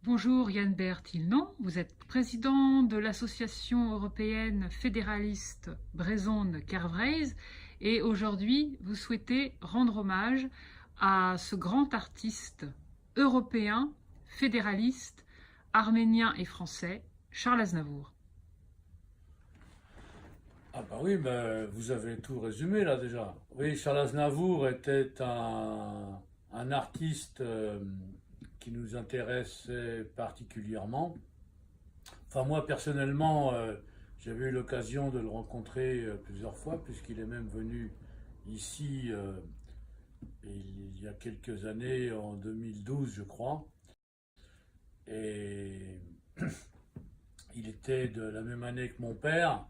Bonjour Yann Bertilnon, vous êtes président de l'association européenne fédéraliste Brezone-Kervreis et aujourd'hui vous souhaitez rendre hommage à ce grand artiste européen, fédéraliste, arménien et français, Charles Aznavour. Ah bah oui, vous avez tout résumé là déjà. Oui, Charles Aznavour était un artiste qui nous intéressait particulièrement. Enfin moi personnellement, j'avais eu l'occasion de le rencontrer plusieurs fois puisqu'il est même venu ici il y a quelques années, en 2012 je crois. Et il était de la même année que mon père.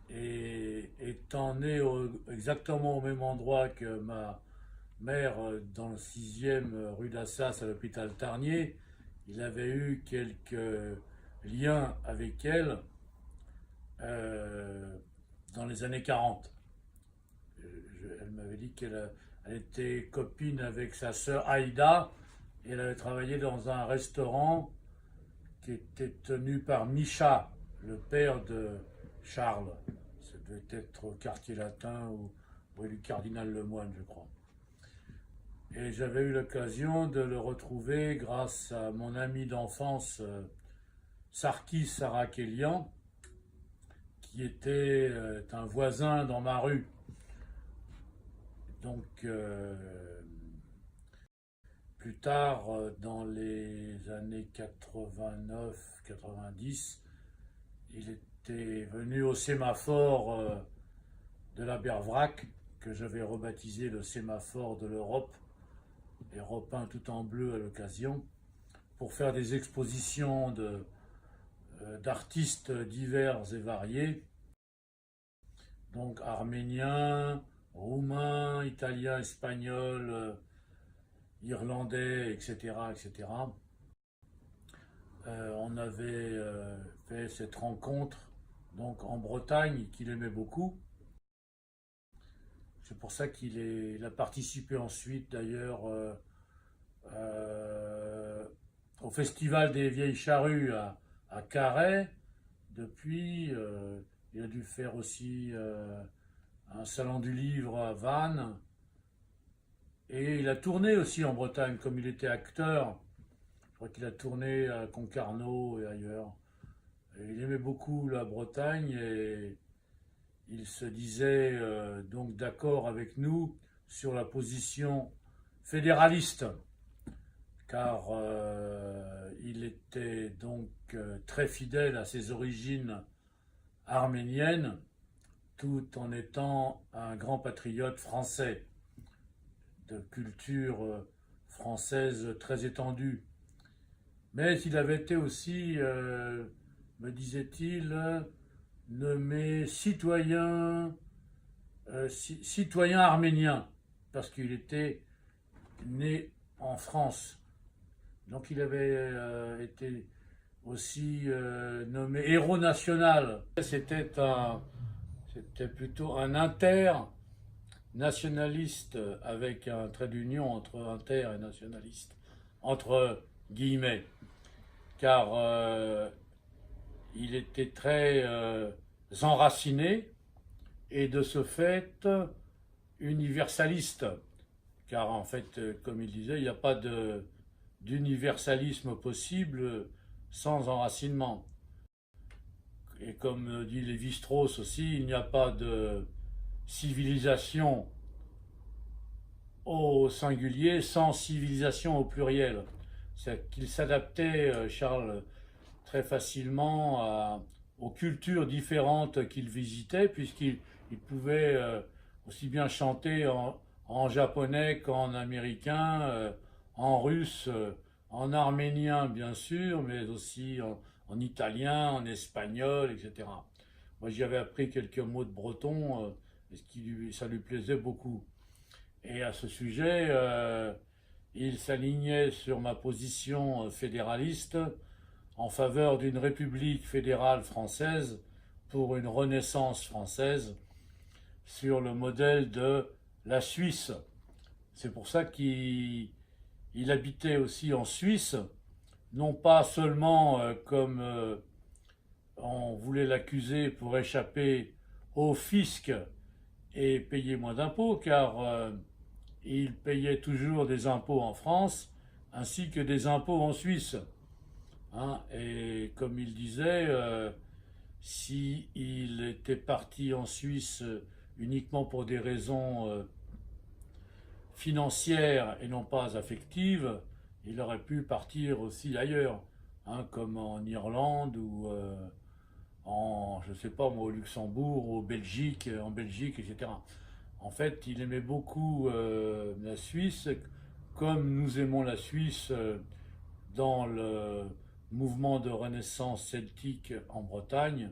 Et étant né exactement au même endroit que ma mère, dans le 6e rue d'Assas à l'hôpital Tarnier, il avait eu quelques liens avec elle euh, dans les années 40. Elle m'avait dit elle était copine avec sa sœur Aïda et elle avait travaillé dans un restaurant qui était tenu par Micha, le père de Charles. Ça devait être au quartier latin ou rue du Cardinal Lemoine, je crois. Et j'avais eu l'occasion de le retrouver grâce à mon ami d'enfance, Sarkis Sarakelian, qui était un voisin dans ma rue. Donc, plus tard, dans les années 89-90, il était venu au sémaphore de la Bervrac, que j'avais rebaptisé le sémaphore de l'Europe, et repeint tout en bleu à l'occasion, pour faire des expositions d'artistes divers et variés, donc arméniens, roumains, italiens, espagnols, irlandais, etc. etc. On avait fait cette rencontre donc en Bretagne qu'il aimait beaucoup. C'est pour ça il a participé ensuite d'ailleurs au Festival des Vieilles Charrues à Carhaix. Depuis, il a dû faire aussi un salon du livre à Vannes. Et il a tourné aussi en Bretagne, comme il était acteur. Je crois qu'il a tourné à Concarneau et ailleurs. Et il aimait beaucoup la Bretagne et il se disait donc d'accord avec nous sur la position fédéraliste, car il était donc très fidèle à ses origines arméniennes, tout en étant un grand patriote français, de culture française très étendue. Mais il avait été aussi, me disait-il, nommé citoyen arménien, parce qu'il était né en France. Donc il avait été aussi nommé héros national. C'était plutôt un internationaliste avec un trait d'union entre inter et nationaliste, entre guillemets, car il était très enraciné et de ce fait universaliste, car en fait, comme il disait, il n'y a pas d'universalisme possible sans enracinement. Et comme dit Lévi-Strauss aussi, il n'y a pas de civilisation au singulier sans civilisation au pluriel. C'est qu'il s'adaptait, Charles, très facilement aux cultures différentes qu'il visitait, puisqu'il pouvait aussi bien chanter en japonais qu'en américain, en russe, en arménien bien sûr, mais aussi en italien, en espagnol, etc. Moi j'y avais appris quelques mots de breton, ça lui plaisait beaucoup. Et à ce sujet, il s'alignait sur ma position fédéraliste en faveur d'une république fédérale française pour une renaissance française sur le modèle de la Suisse. C'est pour ça qu'il habitait aussi en Suisse, non pas seulement comme on voulait l'accuser pour échapper au fisc et payer moins d'impôts, car il payait toujours des impôts en France ainsi que des impôts en Suisse. Hein. Et comme il disait, s'il était parti en Suisse uniquement pour des raisons financières et non pas affectives, il aurait pu partir aussi ailleurs, hein, comme en Irlande ou je ne sais pas moi, au Luxembourg, en Belgique, etc. En fait, il aimait beaucoup la Suisse, comme nous aimons la Suisse dans le mouvement de renaissance celtique en Bretagne,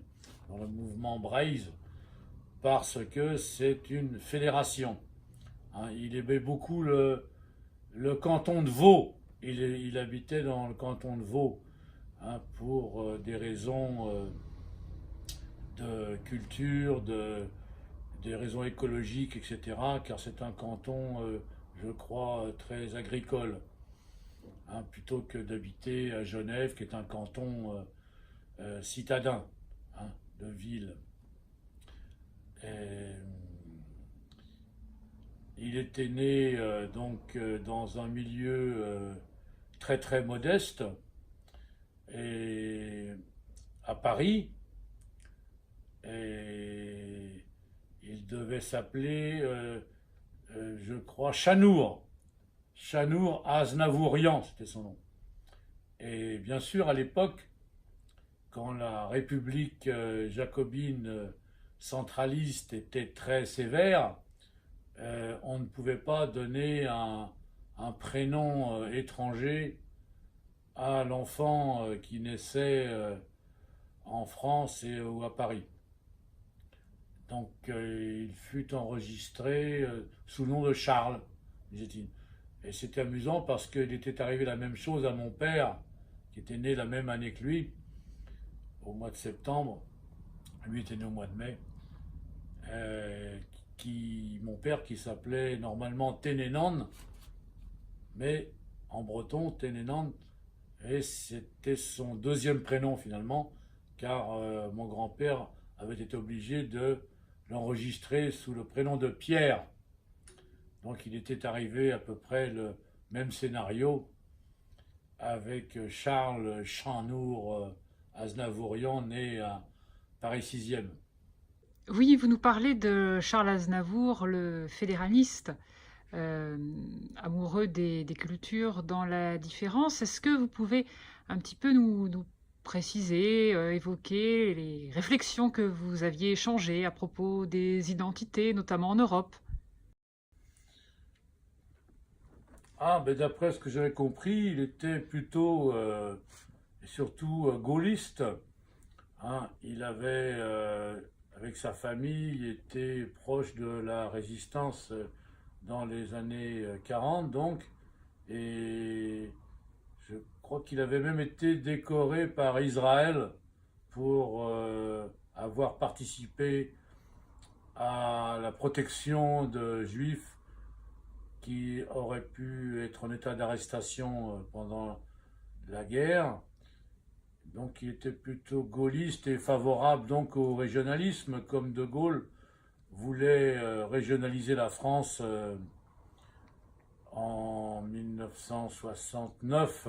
dans le mouvement Braise, parce que c'est une fédération. Hein, il aimait beaucoup le canton de Vaud. Il habitait dans le canton de Vaud, hein, pour des raisons de culture, des raisons écologiques, etc., car c'est un canton, je crois, très agricole, hein, plutôt que d'habiter à Genève, qui est un canton citadin, hein, de ville. Et, il était né dans un milieu très très modeste, et à Paris, et il devait s'appeler, je crois, Chanour. Chanour Aznavourian, c'était son nom. Et bien sûr, à l'époque, quand la République jacobine centraliste était très sévère, on ne pouvait pas donner un prénom étranger à l'enfant qui naissait en France ou à Paris. Donc il fut enregistré sous le nom de Charles, disait-il. Et c'était amusant parce qu'il était arrivé la même chose à mon père, qui était né la même année que lui, au mois de septembre. Lui était né au mois de mai. Mon père qui s'appelait normalement Ténénan, mais en breton, Ténénan, et c'était son deuxième prénom finalement, car mon grand-père avait été obligé de l'enregistrer sous le prénom de Pierre. Donc il était arrivé à peu près le même scénario avec Charles Chanour Aznavourian, né à Paris 6e. Oui, vous nous parlez de Charles Aznavour, le fédéraliste, amoureux des cultures dans la différence. Est-ce que vous pouvez un petit peu nous préciser, évoquer les réflexions que vous aviez échangées à propos des identités, notamment en Europe? Ah, ben d'après ce que j'avais compris, il était plutôt, et surtout, gaulliste. Hein. Il avait, avec sa famille, été proche de la résistance dans les années 40, donc, et je crois qu'il avait même été décoré par Israël pour avoir participé à la protection de juifs qui auraient pu être en état d'arrestation pendant la guerre. Donc il était plutôt gaulliste et favorable donc au régionalisme, comme De Gaulle voulait régionaliser la France en 1969.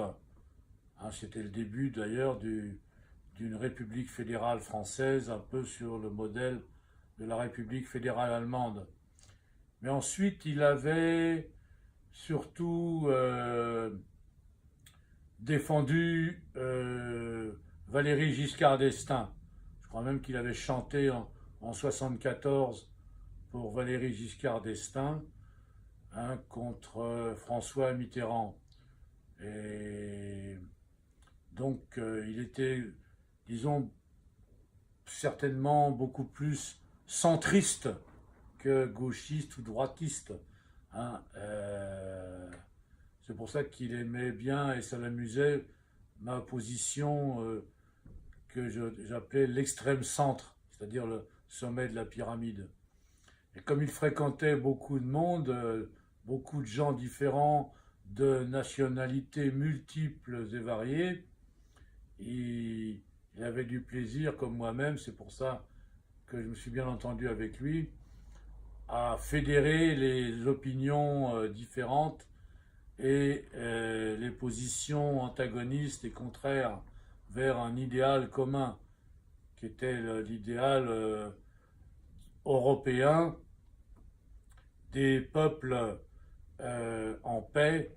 Hein, c'était le début d'ailleurs d'une république fédérale française, un peu sur le modèle de la république fédérale allemande. Mais ensuite, il avait surtout défendu Valéry Giscard d'Estaing. Je crois même qu'il avait chanté en 1974 pour Valéry Giscard d'Estaing, hein, contre François Mitterrand. Et donc il était, disons, certainement beaucoup plus centriste que gauchiste ou droitiste. Hein. C'est pour ça qu'il aimait bien et ça l'amusait ma position que j'appelais l'extrême centre, c'est-à-dire le sommet de la pyramide. Et comme il fréquentait beaucoup de monde, beaucoup de gens différents, de nationalités multiples et variées, il avait du plaisir, comme moi-même, c'est pour ça que je me suis bien entendu avec lui, à fédérer les opinions différentes et les positions antagonistes et contraires vers un idéal commun, qui était l'idéal européen des peuples en paix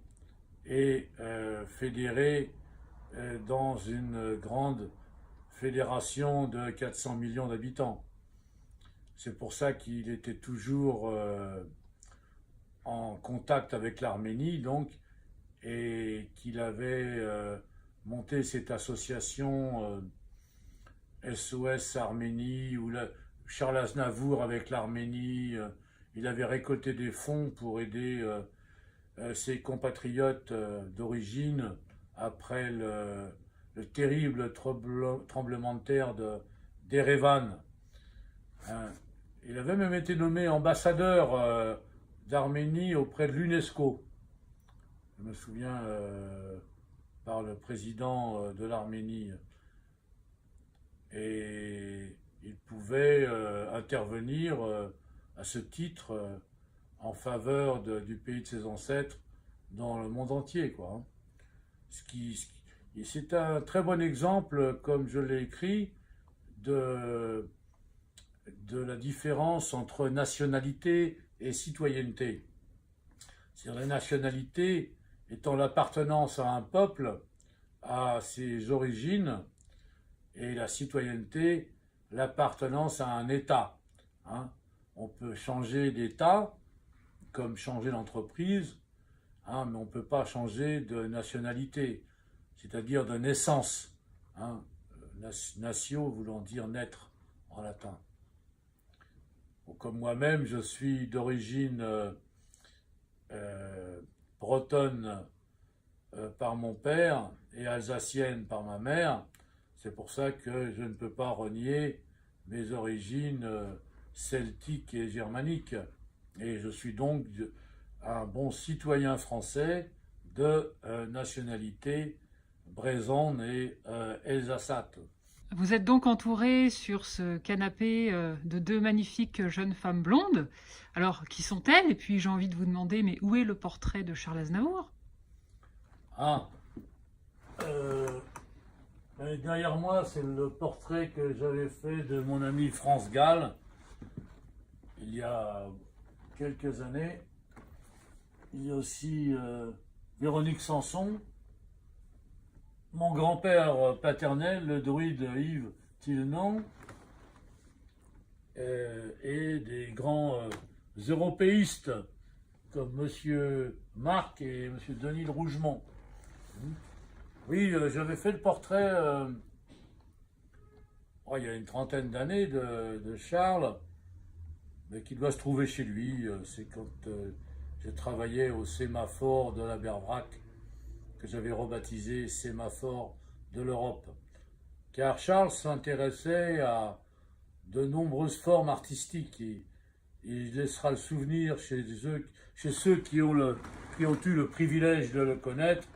et fédérés dans une grande fédération de 400 millions d'habitants. C'est pour ça qu'il était toujours en contact avec l'Arménie, donc, et qu'il avait monté cette association SOS Arménie, ou Charles Aznavour avec l'Arménie. Il avait récolté des fonds pour aider ses compatriotes d'origine après le terrible tremblement de terre d'Erevan. Il avait même été nommé ambassadeur d'Arménie auprès de l'UNESCO. Je me souviens par le président de l'Arménie. Et il pouvait intervenir à ce titre en faveur du pays de ses ancêtres dans le monde entier, quoi. Et c'est un très bon exemple, comme je l'ai écrit, de la différence entre nationalité et citoyenneté. C'est-à-dire la nationalité étant l'appartenance à un peuple, à ses origines, et la citoyenneté, l'appartenance à un État. Hein. On peut changer d'État, comme changer d'entreprise, hein, mais on ne peut pas changer de nationalité, c'est-à-dire de naissance. Hein. Natio voulant dire naître en latin. Comme moi-même, je suis d'origine bretonne par mon père et alsacienne par ma mère. C'est pour ça que je ne peux pas renier mes origines celtiques et germaniques. Et je suis donc un bon citoyen français de nationalité brésonne et alsaçate. Vous êtes donc entouré sur ce canapé de deux magnifiques jeunes femmes blondes. Alors, qui sont-elles? Et puis j'ai envie de vous demander, mais où est le portrait de Charles Aznavour? Derrière moi, c'est le portrait que j'avais fait de mon ami France Gall il y a quelques années. Il y a aussi Véronique Sanson, mon grand-père paternel, le druide Yves Tillenon, et des grands européistes comme Monsieur Marc et Monsieur Denis de Rougemont. Oui, j'avais fait le portrait il y a une trentaine d'années de Charles, mais qui doit se trouver chez lui. C'est quand je travaillais au sémaphore de la Berbrac, que j'avais rebaptisé sémaphore de l'Europe. Car Charles s'intéressait à de nombreuses formes artistiques. Il laissera le souvenir chez ceux qui ont eu le privilège de le connaître,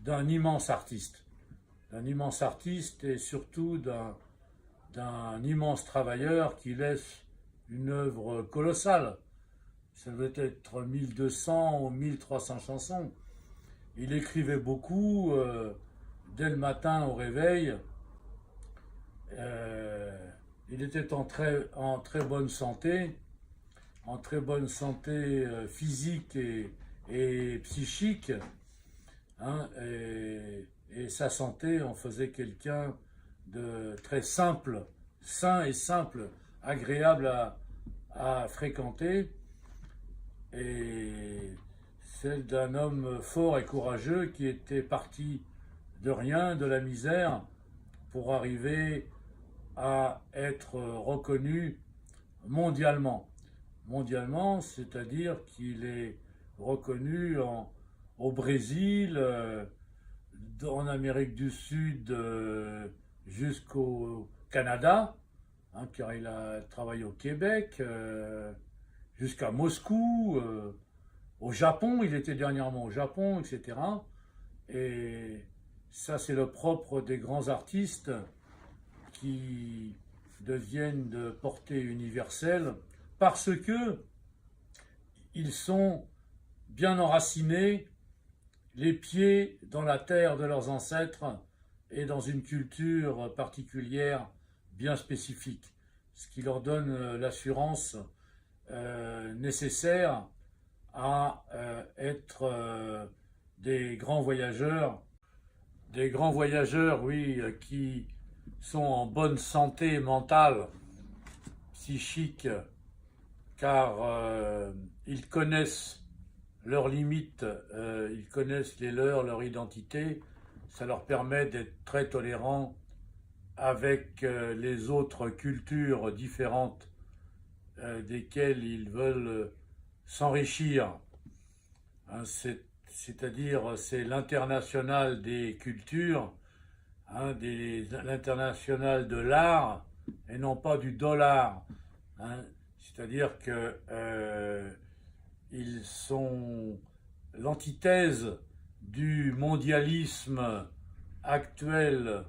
d'un immense artiste. D'un immense artiste et surtout d'un immense travailleur qui laisse une œuvre colossale. Ça devait être 1200 ou 1300 chansons. Il écrivait beaucoup dès le matin au réveil. Il était en très bonne santé, physique et psychique. Hein, et sa santé en faisait quelqu'un de très simple, sain et simple, agréable à fréquenter, et celle d'un homme fort et courageux qui était parti de rien, de la misère, pour arriver à être reconnu mondialement. Mondialement, c'est-à-dire qu'il est reconnu au Brésil, en Amérique du Sud, jusqu'au Canada, hein, car il a travaillé au Québec, jusqu'à Moscou, au Japon, il était dernièrement au Japon, etc. Et Ça, c'est le propre des grands artistes qui deviennent de portée universelle parce que ils sont bien enracinés, les pieds dans la terre de leurs ancêtres et dans une culture particulière bien spécifique, ce qui leur donne l'assurance nécessaire à être des grands voyageurs, oui, qui sont en bonne santé mentale, psychique, car ils connaissent leurs limites, ils connaissent les leurs, leur identité. Ça leur permet d'être très tolérants avec les autres cultures différentes desquelles ils veulent s'enrichir. Hein, c'est-à-dire, c'est l'international des cultures, hein, l'international de l'art, et non pas du dollar. Hein. C'est-à-dire que ils sont l'antithèse du mondialisme actuel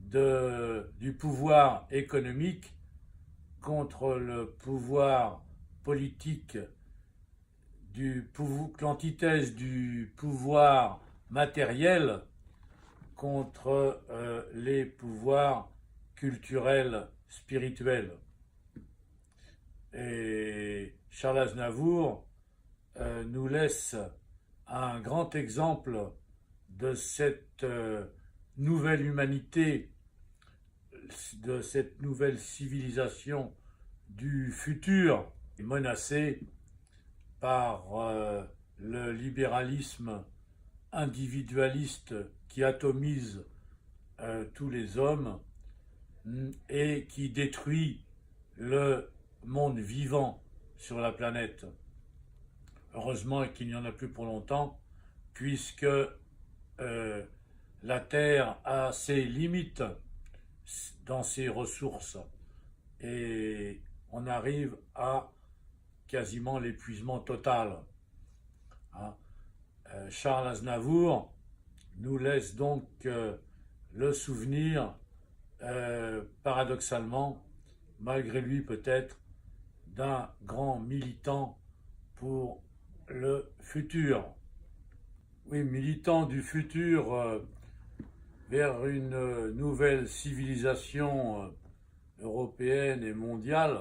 du pouvoir économique contre le pouvoir politique, l'antithèse du pouvoir matériel contre les pouvoirs culturels, spirituels. Et Charles Aznavour nous laisse un grand exemple de cette nouvelle humanité, de cette nouvelle civilisation du futur, menacée par le libéralisme individualiste qui atomise tous les hommes et qui détruit le monde vivant sur la planète. Heureusement qu'il n'y en a plus pour longtemps, puisque la Terre a ses limites dans ses ressources et on arrive à quasiment l'épuisement total. Hein. Charles Aznavour nous laisse donc le souvenir, paradoxalement, malgré lui peut-être, d'un grand militant pour le futur. Oui, militant du futur vers une nouvelle civilisation européenne et mondiale,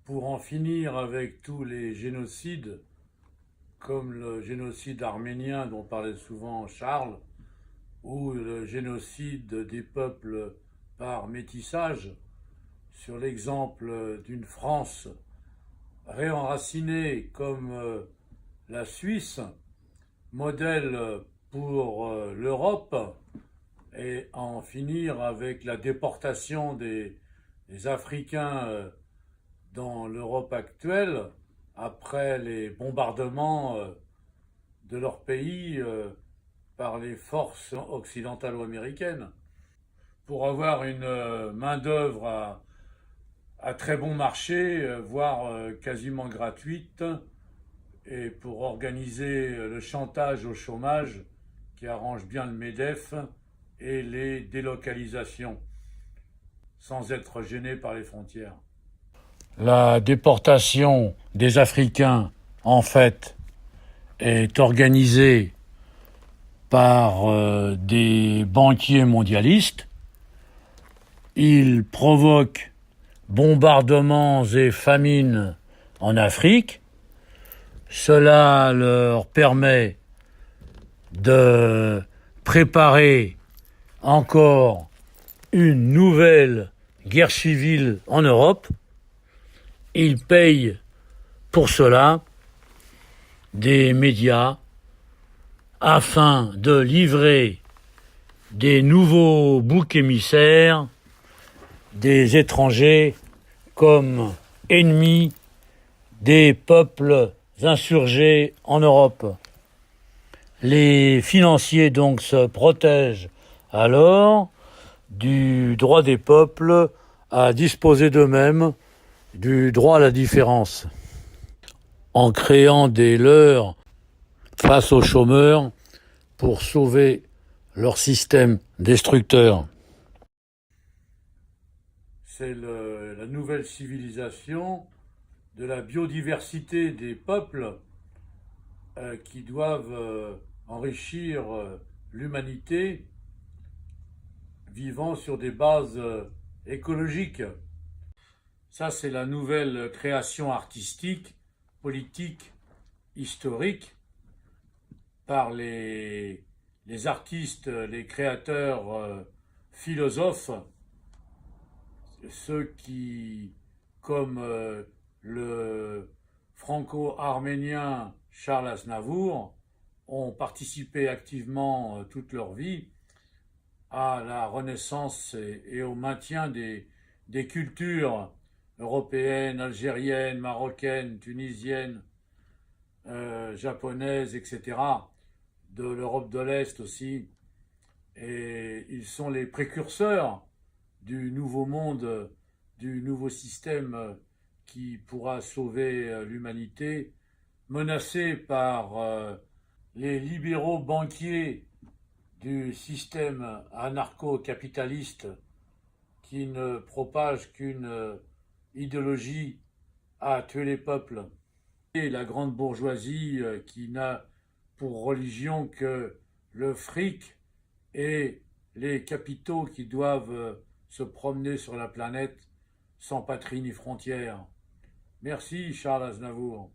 pour en finir avec tous les génocides, comme le génocide arménien dont parlait souvent Charles, ou le génocide des peuples par métissage, sur l'exemple d'une France réenracinée comme la Suisse, modèle pour l'Europe, et en finir avec la déportation des Africains dans l'Europe actuelle, après les bombardements de leur pays par les forces occidentalo-américaines. Pour avoir une main-d'œuvre à très bon marché, voire quasiment gratuite, et pour organiser le chantage au chômage qui arrange bien le MEDEF et les délocalisations, sans être gêné par les frontières. La déportation des Africains, en fait, est organisée par des banquiers mondialistes. Ils provoquent bombardements et famines en Afrique. Cela leur permet de préparer encore une nouvelle guerre civile en Europe. Ils payent pour cela des médias afin de livrer des nouveaux boucs émissaires des étrangers comme ennemis des peuples insurgés en Europe. Les financiers donc se protègent alors du droit des peuples à disposer d'eux-mêmes, du droit à la différence, en créant des leurres face aux chômeurs pour sauver leur système destructeur. C'est la nouvelle civilisation de la biodiversité des peuples qui doivent enrichir l'humanité vivant sur des bases écologiques. Ça, c'est la nouvelle création artistique, politique, historique par les artistes, les créateurs, philosophes, ceux qui, comme le franco-arménien Charles Aznavour, ont participé activement toute leur vie à la renaissance et au maintien des cultures européennes, algériennes, marocaines, tunisiennes, japonaises, etc., de l'Europe de l'Est aussi. Et ils sont les précurseurs du nouveau monde, du nouveau système qui pourra sauver l'humanité, menacée par les libéraux banquiers du système anarcho-capitaliste qui ne propage qu'une idéologie à tuer les peuples, et la grande bourgeoisie qui n'a pour religion que le fric et les capitaux qui doivent se promener sur la planète sans patrie ni frontières. Merci Charles Aznavour.